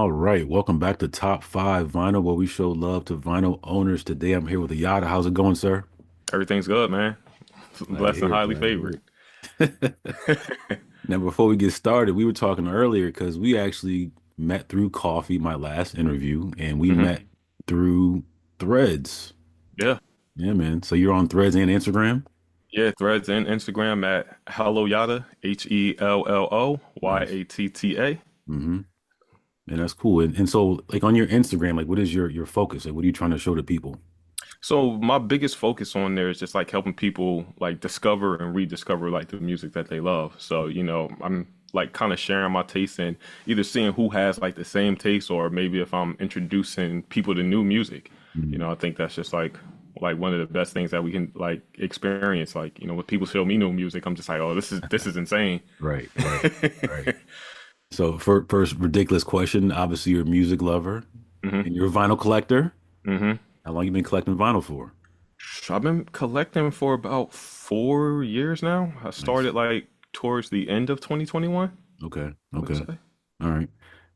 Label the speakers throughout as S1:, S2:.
S1: All right, welcome back to Top 5 Vinyl, where we show love to vinyl owners. Today I'm here with Yatta. How's it going, sir?
S2: Everything's good, man.
S1: Glad to
S2: Blessed and
S1: hear it,
S2: highly
S1: glad to
S2: favored.
S1: hear it. Now, before we get started, we were talking earlier because we actually met through coffee, my last interview, and we
S2: Hmm.
S1: met through Threads.
S2: Yeah.
S1: Yeah, man. So you're on Threads and Instagram?
S2: Yeah, threads and Instagram at Hello Yatta, Hello
S1: Nice.
S2: Yatta.
S1: Mm-hmm. And that's cool. And so, like on your Instagram, like what is your focus? Like what are you trying to show to people?
S2: So my biggest focus on there is just like helping people like discover and rediscover like the music that they love. So, I'm like kind of sharing my taste and either seeing who has like the same taste or maybe if I'm introducing people to new music.
S1: Mhm.
S2: I think that's just like one of the best things that we can like experience. Like, when people show me new music, I'm just like, oh, this is insane.
S1: Right, right, right. So for first ridiculous question, obviously you're a music lover
S2: Hmm.
S1: and you're a vinyl collector.
S2: Hmm.
S1: How long you been collecting vinyl for?
S2: I've been collecting for about 4 years now. I
S1: Nice.
S2: started like towards the end of 2021,
S1: Okay.
S2: I would
S1: Okay.
S2: say.
S1: All right.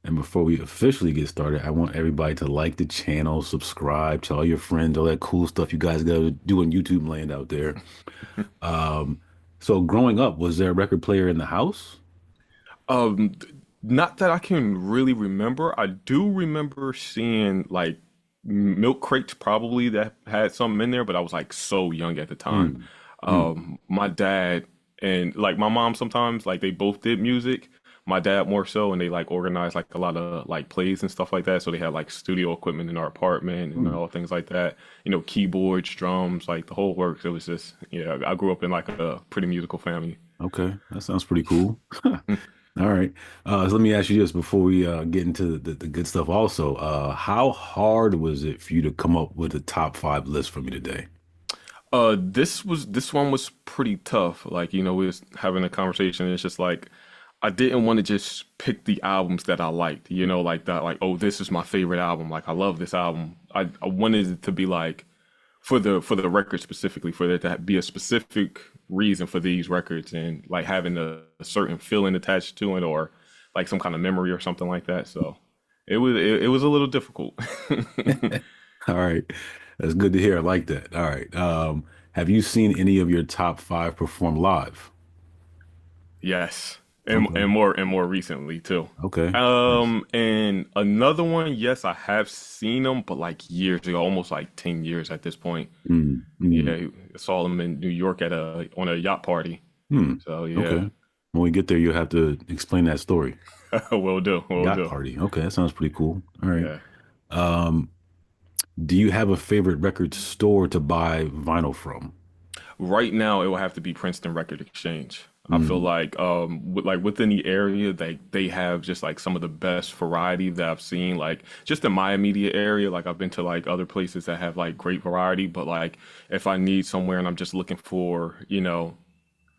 S1: And before we officially get started, I want everybody to like the channel, subscribe, tell all your friends, all that cool stuff you guys got to do in YouTube land out there. Um, so growing up, was there a record player in the house?
S2: Not that I can really remember. I do remember seeing like milk crates probably that had something in there, but I was like so young at the time.
S1: Mm, mm,
S2: My dad and like my mom sometimes like they both did music. My dad more so, and they like organized like a lot of like plays and stuff like that. So they had like studio equipment in our apartment and
S1: mm.
S2: all things like that. Keyboards, drums, like the whole works. It was just yeah. I grew up in like a pretty musical family.
S1: Okay. That sounds pretty cool. All right. So let me ask you this before we get into the good stuff also. How hard was it for you to come up with a top five list for me today?
S2: This one was pretty tough. Like, we was having a conversation. And it's just like I didn't want to just pick the albums that I liked, like that, like, oh, this is my favorite album. Like I love this album. I wanted it to be like for the record specifically, for there to be a specific reason for these records and like having a certain feeling attached to it or like some kind of memory or something like that. So it was a little difficult.
S1: All right. That's good to hear. I like that. All right. Have you seen any of your top five perform live?
S2: Yes, and
S1: Okay.
S2: and more recently too.
S1: Okay. Nice.
S2: And another one, yes, I have seen them, but like years ago, almost like 10 years at this point.
S1: Mm, mm,
S2: Yeah, I saw them in New York at a on a yacht party.
S1: mm.
S2: So yeah,
S1: Okay. When we get there, you'll have to explain that story.
S2: will do, will
S1: Yacht
S2: do.
S1: party. Okay, that sounds pretty cool. All right.
S2: Yeah.
S1: Um, do you have a favorite record store to buy vinyl from?
S2: Right now, it will have to be Princeton Record Exchange. I feel
S1: Mm,
S2: like like within the area they have just like some of the best variety that I've seen like just in my immediate area. Like I've been to like other places that have like great variety, but like if I need somewhere and I'm just looking for,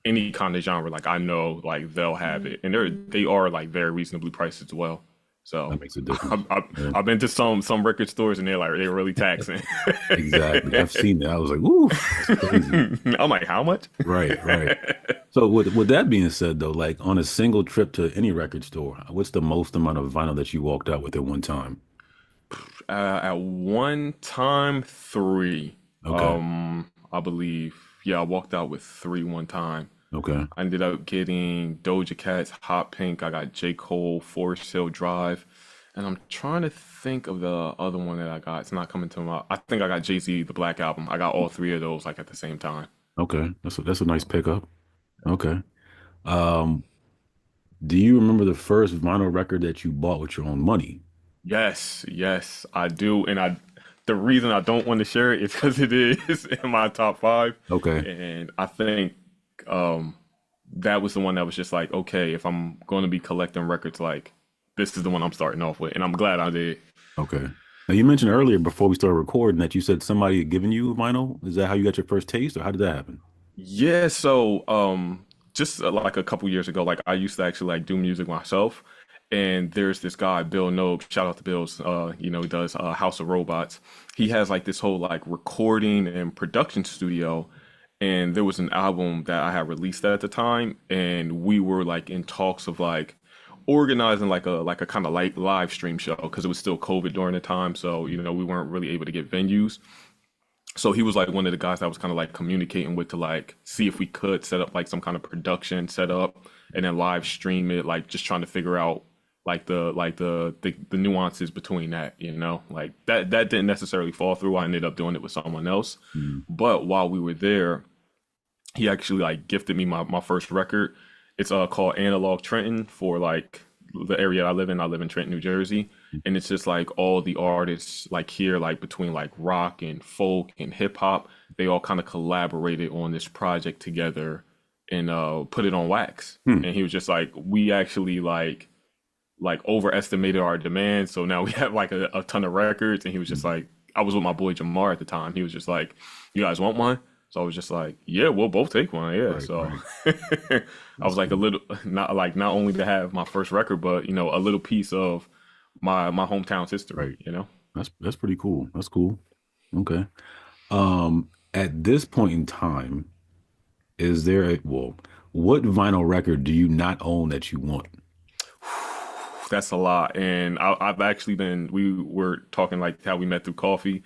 S2: any kind of genre, like I know like they'll have it. And they are like very reasonably priced as well. So
S1: that makes a difference.
S2: I've, I've,
S1: Yeah,
S2: I've been to some record stores and they're really taxing.
S1: exactly. I've seen that. I was like, ooh, that's crazy.
S2: I'm like, how much?
S1: Right, right. So with that being said though, like on a single trip to any record store, what's the most amount of vinyl that you walked out with at one time?
S2: At one time, three.
S1: Okay.
S2: I believe. Yeah, I walked out with three one time.
S1: Okay.
S2: I ended up getting Doja Cat's Hot Pink. I got J. Cole, Forest Hill Drive. And I'm trying to think of the other one that I got. It's not coming to my. I think I got Jay-Z, the Black Album. I got all three of those like at the same time.
S1: Okay. That's a nice pickup. Okay. Um, do you remember the first vinyl record that you bought with your own money?
S2: Yes, yes, I do. And the reason I don't want to share it is because it is in my top five.
S1: Okay.
S2: And I think um, that was the one that was just like, okay, if I'm going to be collecting records, like this is the one I'm starting off with. And I'm glad I did.
S1: Okay. Now you mentioned earlier before we started recording that you said somebody had given you vinyl. Is that how you got your first taste, or how did that happen?
S2: Yeah, so just like a couple years ago, like I used to actually like do music myself. And there's this guy, Bill Nobe, shout out to Bill's, he does House of Robots. He has like this whole like recording and production studio. And there was an album that I had released at the time, and we were like in talks of like organizing like a kind of like live stream show because it was still COVID during the time. So, you know, we weren't really able to get venues. So he was like one of the guys that was kind of like communicating with to like see if we could set up like some kind of production setup and then live stream it, like just trying to figure out the nuances between that, you know, like that didn't necessarily fall through. I ended up doing it with someone else,
S1: Mm.
S2: but while we were there, he actually like gifted me my first record. It's called Analog Trenton for like the area I live in. I live in Trenton, New Jersey, and it's just like all the artists like here, like between like rock and folk and hip hop, they all kind of collaborated on this project together and put it on wax.
S1: Hmm.
S2: And he was just like, we actually like overestimated our demand, so now we have like a ton of records. And he was just like, I was with my boy Jamar at the time. He was just like, you guys want one? So I was just like, yeah, we'll both take one. Yeah.
S1: Right,
S2: So
S1: right.
S2: I
S1: That's
S2: was like a
S1: cool.
S2: little not only to have my first record, but you know, a little piece of my hometown's history,
S1: Right.
S2: you know?
S1: That's pretty cool. That's cool. Okay. At this point in time, is there a, well, what vinyl record do you not own that you want?
S2: That's a lot. And I've actually been, we were talking like how we met through coffee.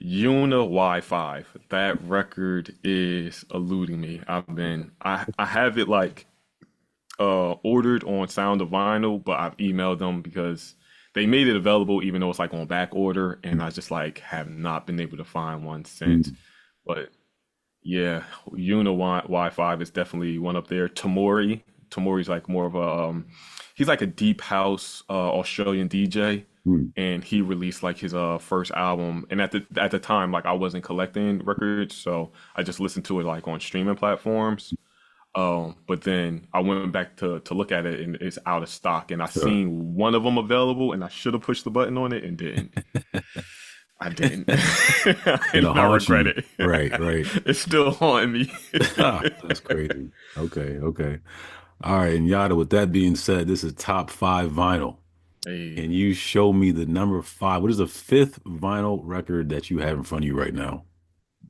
S2: Una Y5. That record is eluding me. I have it like ordered on Sound of Vinyl, but I've emailed them because they made it available even though it's like on back order, and I just like have not been able to find one since.
S1: Mm.
S2: But yeah, Y5 is definitely one up there. Tamori's like more of a he's like a deep house Australian DJ,
S1: Mm.
S2: and he released like his first album. And at the time, like I wasn't collecting records, so I just listened to it like on streaming platforms. But then I went back to look at it and it's out of stock. And I
S1: Sure.
S2: seen one of them available and I should have pushed the button on it and didn't. I didn't.
S1: It'll
S2: And I
S1: haunt
S2: regret
S1: you.
S2: it.
S1: Right, right.
S2: It's still haunting me.
S1: Ah, that's crazy. Okay, okay. All right, and Yada, with that being said, this is top five vinyl.
S2: Hey,
S1: Can you show me the number five? What is the fifth vinyl record that you have in front of you right now?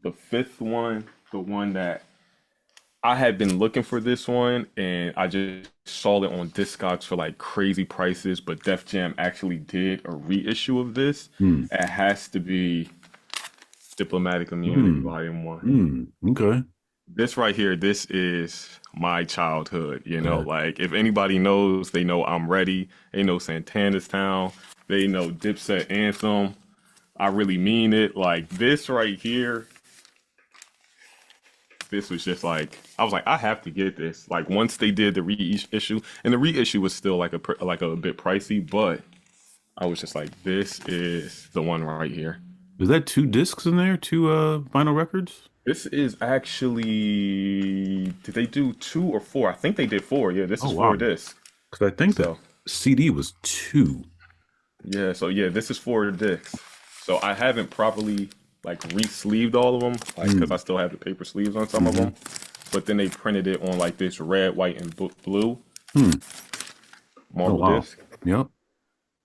S2: the fifth one, the one that I had been looking for this one and I just saw it on Discogs for like crazy prices, but Def Jam actually did a reissue of this.
S1: Hmm.
S2: It has to be Diplomatic Immunity
S1: Hmm.
S2: Volume 1.
S1: Hmm. Okay.
S2: This right here, this is my childhood, you know,
S1: Yeah.
S2: like if anybody knows, they know I'm Ready. They know Santana's Town. They know Dipset Anthem. I really mean it. Like this right here, this was just like I was like, I have to get this. Like once they did the reissue, and the reissue was still like like a bit pricey, but I was just like, this is the one right here.
S1: Is that two discs in there? Two vinyl records?
S2: This is actually, did they do two or four? I think they did four. Yeah, this
S1: Oh
S2: is four
S1: wow.
S2: discs.
S1: Because I think the
S2: So
S1: CD was two.
S2: yeah, so yeah, this is four discs. So I haven't properly like re-sleeved all of them, like because
S1: Mm.
S2: I still have the paper sleeves on some of
S1: Hmm.
S2: them. But then they printed it on like this red, white, and blue
S1: Hmm. Oh
S2: marble
S1: wow.
S2: disc.
S1: Yep.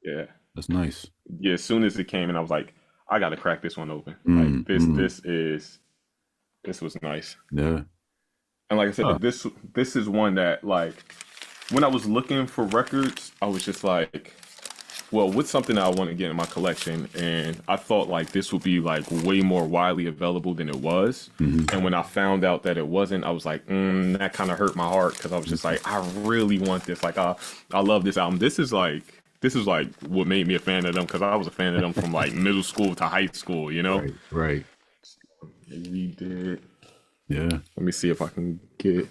S2: Yeah,
S1: That's nice.
S2: yeah. As soon as it came in, I was like, I gotta crack this one open. Like
S1: Mm. Mm.
S2: this was nice.
S1: Yeah.
S2: And like I said,
S1: Huh.
S2: this is one that like when I was looking for records, I was just like, well, what's something that I want to get in my collection? And I thought like this would be like way more widely available than it was.
S1: Hmm.
S2: And when I found out that it wasn't, I was like, that kind of hurt my heart because I was just like, I really want this. Like, I love this album. This is like what made me a fan of them because I was a fan of them from like middle school to high school. You know,
S1: Right. Right.
S2: we did.
S1: Yeah.
S2: Let me see if I can get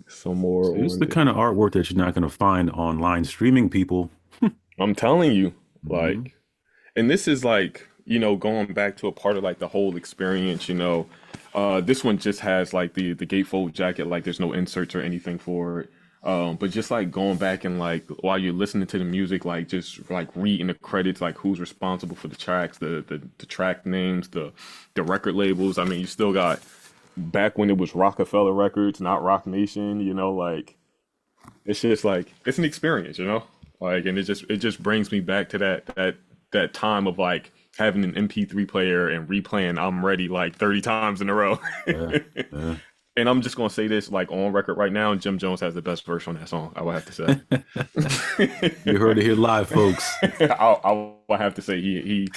S2: some more
S1: See, this is
S2: on
S1: the
S2: this.
S1: kind of artwork that you're not going to find online streaming, people.
S2: I'm telling you,
S1: Hmm.
S2: like, and this is like, you know, going back to a part of like the whole experience, you know. This one just has like the gatefold jacket, like there's no inserts or anything for it. But just like going back and like while you're listening to the music, like just like reading the credits, like who's responsible for the tracks, the track names, the record labels. I mean, you still got back when it was Rockefeller Records, not Rock Nation, you know, like it's just like it's an experience, you know? Like and it just brings me back to that time of like having an MP3 player and replaying I'm Ready like 30 times in a row.
S1: Yeah. Yeah.
S2: And I'm just gonna say this like on record right now, Jim Jones has the best verse on that song, I would have to say.
S1: You heard it here live, folks.
S2: I would have to say he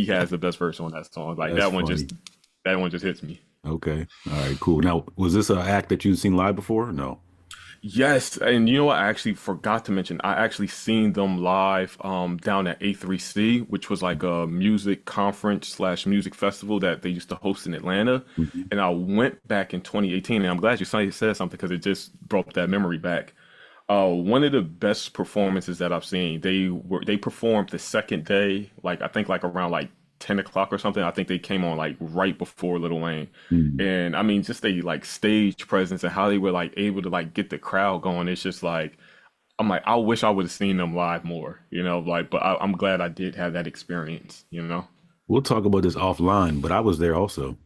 S2: has the best verse on that song. Like
S1: That's funny.
S2: that one just hits me.
S1: Okay. All right, cool. Now, was this an act that you've seen live before? No.
S2: Yes, and you know what? I actually forgot to mention. I actually seen them live down at A3C, which was like a music conference slash music festival that they used to host in Atlanta.
S1: Mhm.
S2: And I went back in 2018, and I'm glad you said something because it just brought that memory back. One of the best performances that I've seen. They performed the second day, like I think like around like 10 o'clock or something. I think they came on like right before Lil Wayne.
S1: Mm.
S2: And I mean, just they like stage presence and how they were like able to like get the crowd going. It's just like I'm like I wish I would have seen them live more, you know. Like, but I'm glad I did have that experience, you know.
S1: We'll talk about this offline, but I was there also.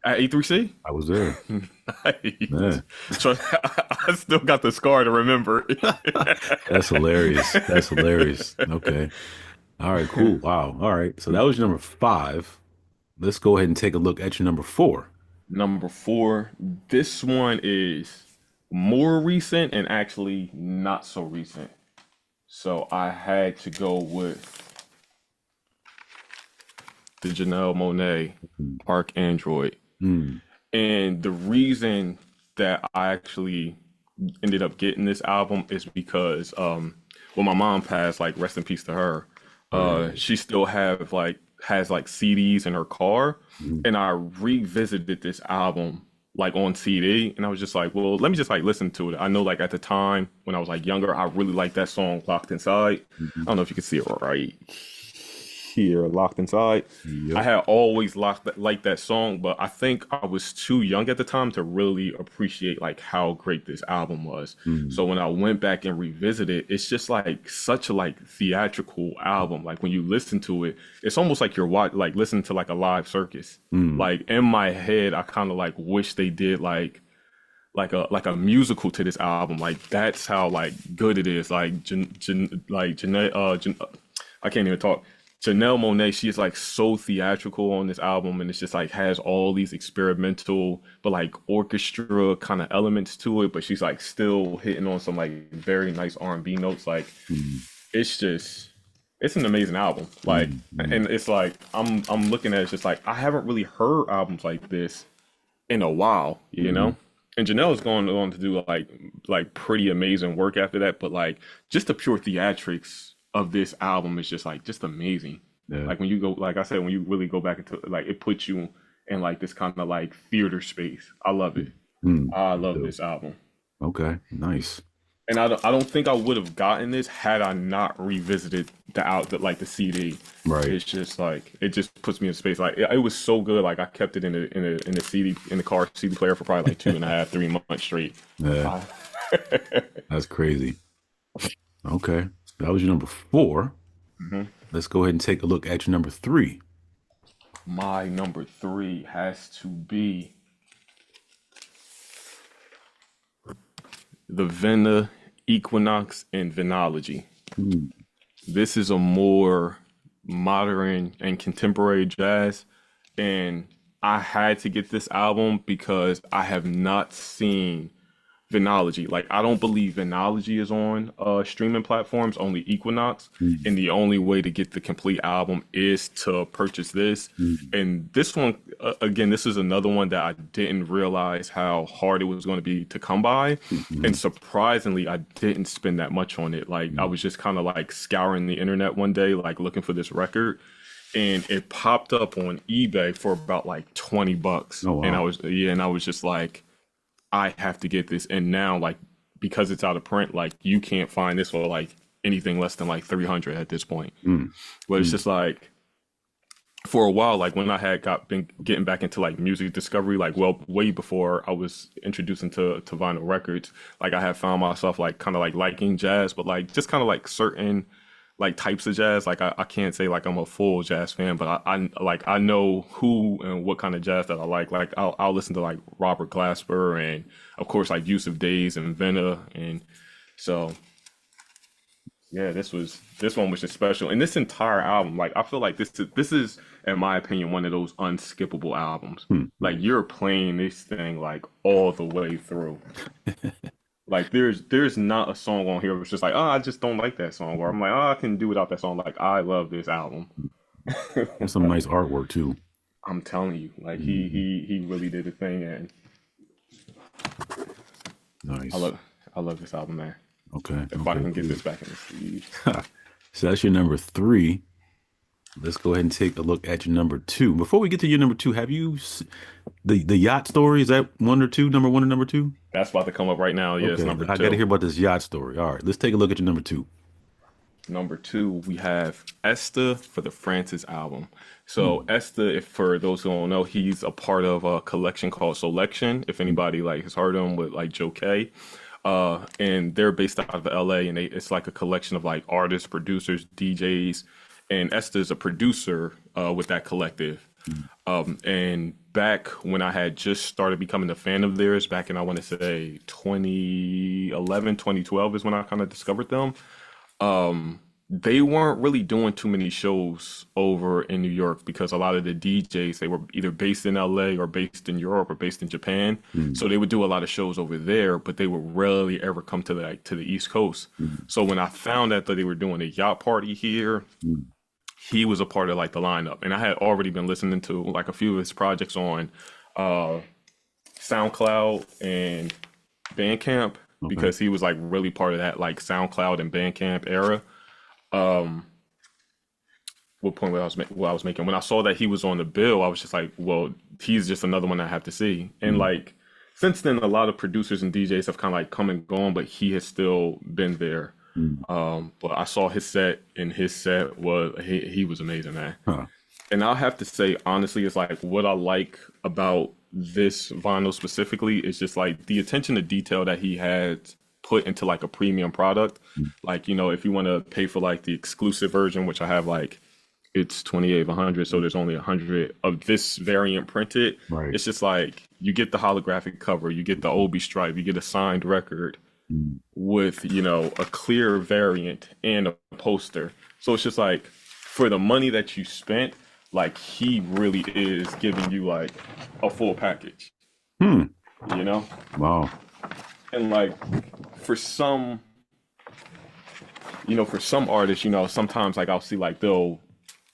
S2: At E3C.
S1: I was there.
S2: Nice.
S1: Yeah.
S2: So I still got the scar to remember.
S1: That's hilarious. That's hilarious. Okay. All right, cool. Wow. All right. So that was your number five. Let's go ahead and take a look at your number four.
S2: Number four, this one is more recent and actually not so recent. So I had to go with the Janelle Monáe Arc Android.
S1: Mm.
S2: And the reason that I actually ended up getting this album is because when my mom passed, like rest in peace to her,
S1: Right.
S2: she still has like CDs in her car,
S1: Mm.
S2: and I revisited this album like on CD, and I was just like, well, let me just like listen to it. I know like at the time when I was like younger, I really liked that song Locked Inside. I
S1: Mhm.
S2: don't know if you can see it right here, Locked Inside. I
S1: Yep.
S2: had always liked that song, but I think I was too young at the time to really appreciate like how great this album was.
S1: Mm.
S2: So when I went back and revisited, it's just like such a like theatrical album. Like when you listen to it, it's almost like you're like listening to like a live circus.
S1: Mm.
S2: Like in my head, I kind of like wish they did like a musical to this album. Like that's how like good it is. Like I can't even talk. Janelle Monáe, she is like so theatrical on this album, and it's just like has all these experimental but like orchestra kind of elements to it, but she's like still hitting on some like very nice R&B notes. Like
S1: Mm.
S2: it's just it's an amazing album. Like,
S1: Mm. Mm.
S2: and it's like I'm looking at it, it's just like I haven't really heard albums like this in a while, you
S1: Mhm.
S2: know? And Janelle is going on to do like pretty amazing work after that, but like just the pure theatrics of this album is just amazing.
S1: Yeah.
S2: Like when you go, like I said, when you really go back into like it puts you in like this kind of like theater space. I love it.
S1: Mm.
S2: I
S1: That's
S2: love
S1: dope.
S2: this album.
S1: Okay. Nice.
S2: And I don't think I would have gotten this had I not revisited like the CD.
S1: Right.
S2: It's just like it just puts me in space. Like it was so good. Like I kept it in the CD in the car CD player for probably like 2.5, 3 months straight.
S1: Yeah.
S2: I-
S1: That's crazy. Okay. That was your number four.
S2: Mhm.
S1: Let's go ahead and take a look at your number three.
S2: My number three has to be the Vena Equinox and Venology.
S1: Mm.
S2: This is a more modern and contemporary jazz, and I had to get this album because I have not seen Venology. Like I don't believe Venology is on streaming platforms, only Equinox.
S1: Mm.
S2: And the only way to get the complete album is to purchase this.
S1: Mm.
S2: And this one, again, this is another one that I didn't realize how hard it was going to be to come by. And
S1: Mhm.
S2: surprisingly, I didn't spend that much on it. Like I
S1: Mm.
S2: was just kind of like scouring the internet one day, like looking for this record. And it popped up on eBay for about like $20.
S1: Oh
S2: And
S1: wow.
S2: I was just like, I have to get this. And now, like, because it's out of print, like, you can't find this for like anything less than like 300 at this point.
S1: Mm.
S2: But it's
S1: Mm.
S2: just like, for a while, like when I had been getting back into like music discovery, like well, way before I was introduced to vinyl records, like I had found myself like kind of like liking jazz, but like just kind of like certain like types of jazz. Like I can't say like I'm a full jazz fan, but I know who and what kind of jazz that I like. Like I'll listen to like Robert Glasper and of course like Yusuf Days and Vena and so Yeah, this one was just special, and this entire album, like I feel like this is, in my opinion, one of those unskippable albums.
S1: Hmm.
S2: Like you're playing this thing like all the way through. Like there's not a song on here that's just like, oh, I just don't like that song, or I'm like, oh, I can do without that song. Like I love this album.
S1: There's some nice artwork too.
S2: I'm telling you, like he
S1: Mhm.
S2: he he really did a thing, and I
S1: Nice.
S2: love I love this album, man.
S1: Okay.
S2: If I
S1: Okay.
S2: can get
S1: Cool.
S2: this back in the sleeve.
S1: So that's your number three. Let's go ahead and take a look at your number two. Before we get to your number two, have you the yacht story? Is that one or two? Number one or number two?
S2: That's about to come up right now. Yes,
S1: Okay,
S2: number
S1: I got to
S2: two.
S1: hear about this yacht story. All right, let's take a look at your number two.
S2: Number two, we have Esther for the Francis album. So
S1: Hmm.
S2: Esther, if for those who don't know, he's a part of a collection called Selection. If anybody like has heard of him with like Joe K. And they're based out of LA, and it's like a collection of like artists, producers, DJs, and Esther's a producer with that collective. And back when I had just started becoming a fan of theirs, back in I want to say 2011, 2012 is when I kind of discovered them. They weren't really doing too many shows over in New York because a lot of the DJs they were either based in LA or based in Europe or based in Japan.
S1: Hmm.
S2: So they would do a lot of shows over there, but they would rarely ever come to the East Coast.
S1: Hmm.
S2: So when I found out that they were doing a yacht party here,
S1: Hmm.
S2: he was a part of like the lineup. And I had already been listening to like a few of his projects on uh SoundCloud and Bandcamp
S1: Okay.
S2: because he was like really part of that like SoundCloud and Bandcamp era. Um, what point what I was making when I saw that he was on the bill, I was just like, well, he's just another one I have to see. And
S1: Hmm.
S2: like since then, a lot of producers and DJs have kind of like come and gone, but he has still been there.
S1: Hmm.
S2: But I saw his set, and his set was he was amazing, man.
S1: Huh.
S2: And I'll have to say, honestly, it's like what I like about this vinyl specifically is just like the attention to detail that he had put into like a premium product.
S1: Hmm.
S2: Like, if you want to pay for like the exclusive version, which I have like it's 28 of 100, so there's only 100 of this variant printed.
S1: Right.
S2: It's just like you get the holographic cover, you get the Obi stripe, you get a signed record
S1: Hmm.
S2: with, a clear variant and a poster. So it's just like for the money that you spent, like he really is giving you like a full package,
S1: Hmm.
S2: you know?
S1: Wow.
S2: And like for some, for some artists, sometimes like I'll see like they'll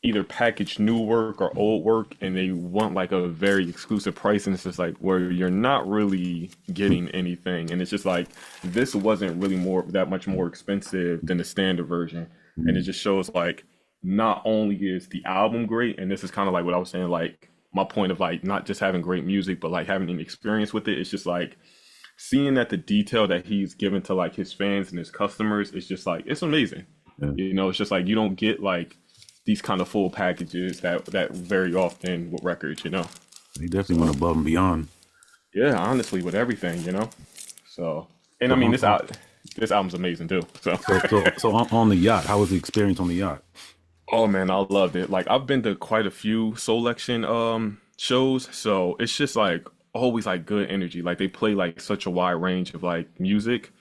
S2: either package new work or old work and they want like a very exclusive price and it's just like where you're not really getting anything and it's just like this wasn't really more that much more expensive than the standard version and it
S1: Hmm.
S2: just shows like not only is the album great and this is kind of like what I was saying like my point of like not just having great music but like having an experience with it it's just like seeing that the detail that he's given to like his fans and his customers is just like it's amazing.
S1: Yeah.
S2: It's just like you don't get like these kind of full packages that very often with records.
S1: They definitely
S2: So
S1: went above and beyond.
S2: yeah, honestly, with everything. So and
S1: So
S2: I mean this album's amazing too. So
S1: so on the yacht, how was the experience on the yacht?
S2: oh man, I loved it. Like I've been to quite a few Selection shows, so it's just like always like good energy. Like they play like such a wide range of like music.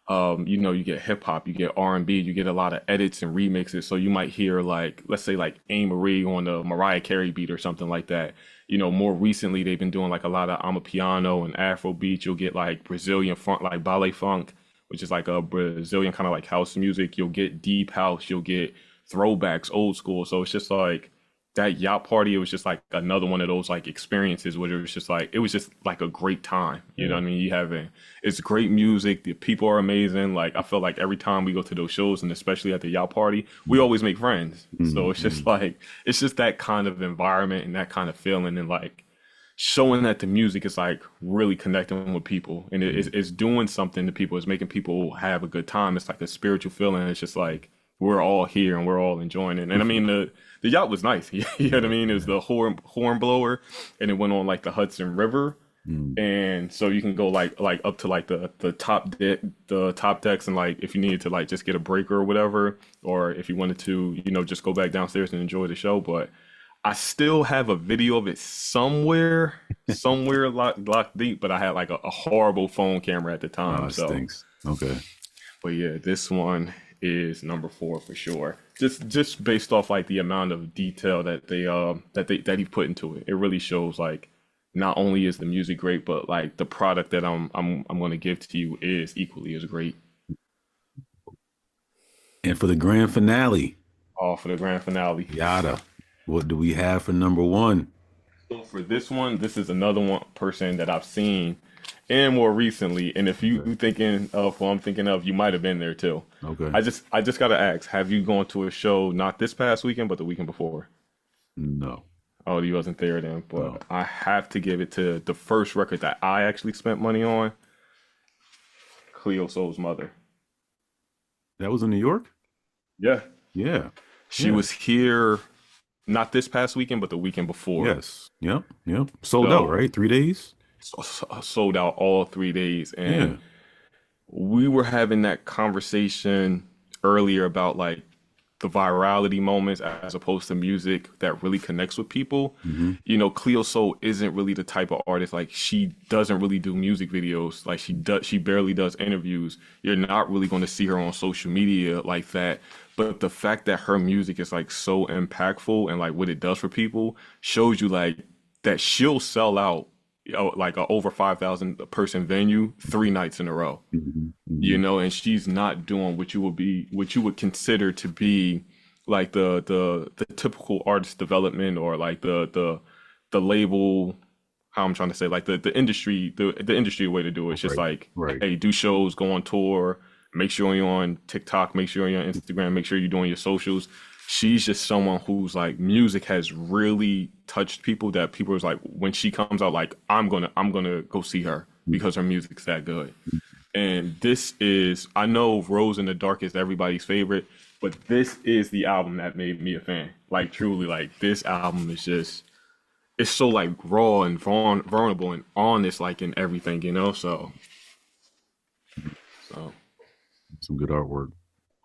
S2: You get hip hop, you get R&B, you get a lot of edits and remixes. So you might hear like let's say like A Marie on the Mariah Carey beat or something like that. More recently they've been doing like a lot of Amapiano and Afro beats. You'll get like Brazilian funk, like ballet funk, which is like a Brazilian kind of like house music. You'll get deep house, you'll get throwbacks, old school. So it's just like that yacht party. It was just like another one of those like experiences where it was just like a great time. You know
S1: Yeah.
S2: what I mean? It's great music. The people are amazing. Like I feel like every time we go to those shows and especially at the yacht party, we always make friends. So it's just
S1: Mm-hmm.
S2: like, it's just that kind of environment and that kind of feeling and like showing that the music is like really connecting with people and it's doing something to people. It's making people have a good time. It's like a spiritual feeling. It's just like we're all here and we're all enjoying it. And I mean the yacht was nice. You know what I mean? It was the horn blower and it went on like the Hudson River.
S1: Mm.
S2: And so you can go like up to like the top decks and like if you needed to like just get a breaker or whatever, or if you wanted to, just go back downstairs and enjoy the show. But I still have a video of it somewhere locked deep, but I had like a horrible phone camera at the
S1: Oh,
S2: time.
S1: it
S2: So,
S1: stinks. Okay.
S2: but yeah, this one is number four for sure. Just based off like the amount of detail that he put into it. It really shows like not only is the music great, but like the product that I'm going to give to you is equally as great.
S1: And for the grand finale,
S2: All for the grand finale.
S1: Yada. What do we have for number one?
S2: So for this one, this is another one person that I've seen and more recently. And if you
S1: Okay.
S2: thinking of who I'm thinking of, you might have been there too.
S1: Okay.
S2: I just gotta ask, have you gone to a show not this past weekend, but the weekend before?
S1: No.
S2: Oh, you wasn't there then,
S1: No.
S2: but I have to give it to the first record that I actually spent money on, Cleo Soul's mother.
S1: That was in New York?
S2: Yeah.
S1: Yeah.
S2: She
S1: Yeah.
S2: was here not this past weekend, but the weekend before.
S1: Yes. Yep. Yep. Sold out,
S2: So
S1: right? 3 days?
S2: sold out all 3 days. And
S1: Yeah.
S2: we were having that conversation earlier about like the virality moments as opposed to music that really connects with people.
S1: Hmm.
S2: You know, Cleo Soul isn't really the type of artist like she doesn't really do music videos. Like she barely does interviews. You're not really going to see her on social media like that. But the fact that her music is like so impactful and like what it does for people shows you like that she'll sell out, you know, like a over 5,000 person venue 3 nights in a row,
S1: Hmm.
S2: you
S1: Hmm.
S2: know, and she's not doing what you would consider to be like the typical artist development or like the label, how I'm trying to say, like the industry, the industry way to do it. It's just
S1: Right.
S2: like,
S1: Right.
S2: hey, do shows, go on tour, make sure you're on TikTok, make sure you're on Instagram, make sure you're doing your socials. She's just someone who's like music has really touched people that people is like when she comes out like I'm gonna go see her because her music's that good. And this is, I know Rose in the Dark is everybody's favorite, but this is the album that made me a fan. Like truly, like this album is just, it's so like raw and vulnerable and honest, like in everything, you know. So
S1: Some good artwork.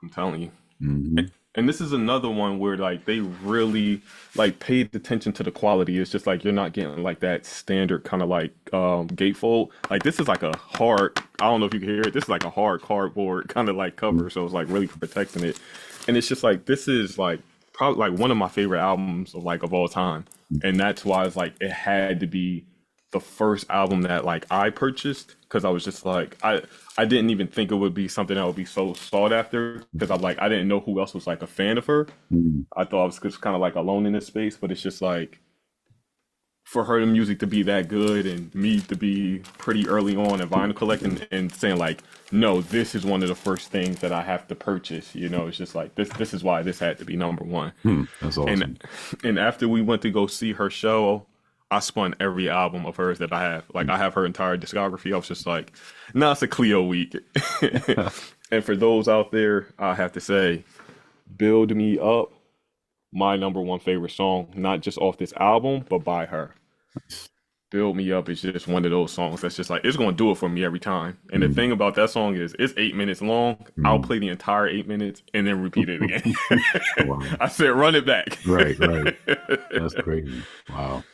S2: I'm telling you.
S1: Hmm.
S2: And this is another one where like they really like paid attention to the quality. It's just like you're not getting like that standard kind of like gatefold. Like this is like a hard, I don't know if you can hear it. This is like a hard cardboard kind of like cover, so it's like really protecting it. And it's just like this is like probably like one of my favorite albums of all time. And that's why it's like it had to be the first album that like I purchased because I was just like I didn't even think it would be something that would be so sought after because I'm like I didn't know who else was like a fan of her.
S1: Hmm.
S2: I thought I was just kind of like alone in this space, but it's just like for her the music to be that good and me to be pretty early on in vinyl collecting and saying like no, this is one of the first things that I have to purchase. You know, it's just like this is why this had to be number one.
S1: Hmm. That's awesome.
S2: And after we went to go see her show, I spun every album of hers that I have. Like I have her entire discography. I was just like, nah, it's a Cleo week. And for those out there, I have to say, Build Me Up, my number one favorite song, not just off this album, but by her. Build Me Up is just one of those songs that's just like, it's going to do it for me every time. And the
S1: Hmm.
S2: thing about that song is, it's 8 minutes long. I'll
S1: Hmm.
S2: play the entire 8 minutes and then repeat it again.
S1: Wow.
S2: I said, run it back.
S1: Right. Right. That's crazy. Wow.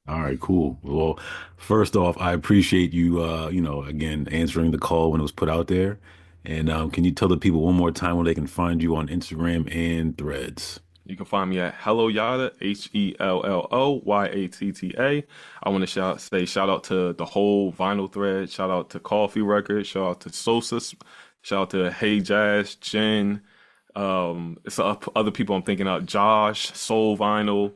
S1: All right, cool. Well, first off, I appreciate you, again, answering the call when it was put out there. And can you tell the people one more time where they can find you on Instagram and Threads?
S2: You can find me at Hello Yatta, HELLOYATTA. I want to shout out to the whole vinyl thread. Shout out to Coffee Records. Shout out to Sosa. Shout out to Hey Jazz, Jen. It's other people I'm thinking of. Josh, Soul Vinyl.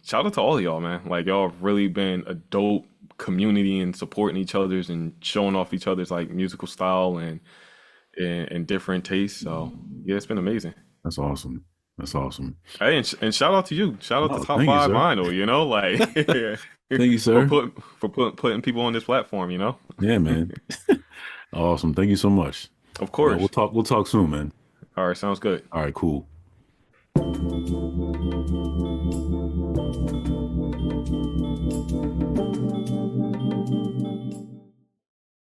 S2: Shout out to all of y'all, man. Like y'all have really been a dope community and supporting each other's and showing off each other's like musical style and different tastes. So yeah, it's been amazing.
S1: That's awesome. That's awesome.
S2: Hey, and shout out to you. Shout out to
S1: Oh,
S2: Top
S1: thank you,
S2: Five
S1: sir.
S2: Vinyl. You know, like
S1: Thank you,
S2: for
S1: sir.
S2: putting people on this platform. You know,
S1: Yeah, man. Awesome. Thank you so much.
S2: of
S1: Yeah, we'll
S2: course.
S1: talk. We'll talk soon, man.
S2: All right, sounds good.
S1: All right, cool.